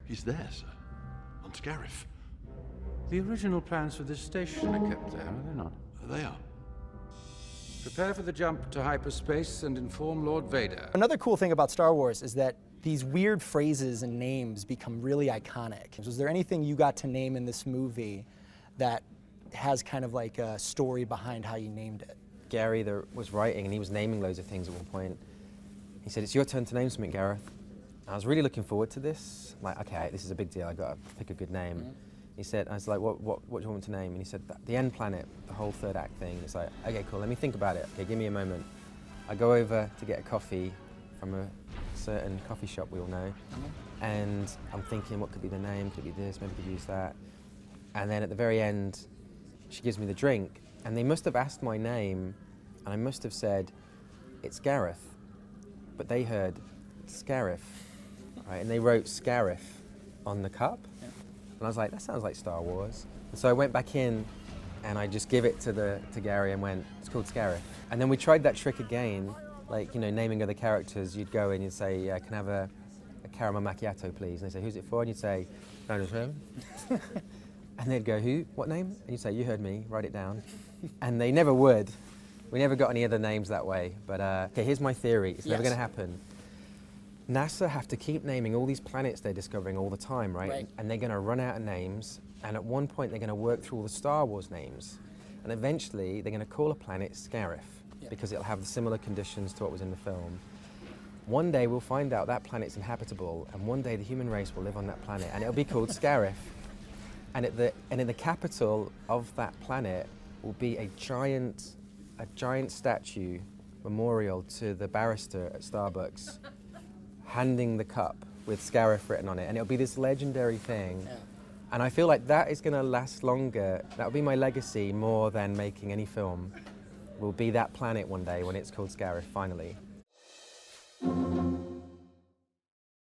He's there, sir. On Scarif. The original plans for this station are kept there, are they not? They are. Prepare for the jump to hyperspace and inform Lord Vader. Another cool thing about Star Wars is that these weird phrases and names become really iconic. Was there anything you got to name in this movie that has kind of like a story behind how you named it? Gary was writing and he was naming loads of things at one point. He said, "It's your turn to name something, Gareth." I was really looking forward to this. Like, okay, this is a big deal, I got to pick a good name. Mm-hmm. He said, I was like, what do you want me to name? And he said, the end planet, the whole third act thing. It's like, okay, cool, let me think about it. Okay, give me a moment. I go over to get a coffee from a certain coffee shop we all know. Mm-hmm. And I'm thinking, what could be the name? Could it be this? Maybe we could use that. And then at the very end, she gives me the drink. And they must have asked my name, and I must have said, it's Gareth. But they heard Scarif, right? And they wrote Scarif on the cup. Yeah. And I was like, that sounds like Star Wars. And so I went back in and I just give it to Gary and went, it's called Scarif. And then we tried that trick again, like, you know, naming other characters. You'd go and you'd say, can I have a caramel macchiato, please? And they'd say, who's it for? And you'd say, no, just him. And they'd go, who? What name? And you'd say, you heard me, write it down. And they never would. We never got any other names that way. But okay, here's my theory. It's never going to happen. NASA have to keep naming all these planets they're discovering all the time, right? And they're going to run out of names. And at one point, they're going to work through all the Star Wars names. And eventually, they're going to call a planet Scarif, because it'll have the similar conditions to what was in the film. One day, we'll find out that planet's inhabitable, and one day the human race will live on that planet, and it'll be called Scarif. And in the capital of that planet will be a giant statue memorial to the barrister at Starbucks, handing the cup with Scarif written on it, and it'll be this legendary thing. Yeah. And I feel like that is going to last longer. That'll be my legacy more than making any film. Will be that planet one day when it's called Scarif, finally.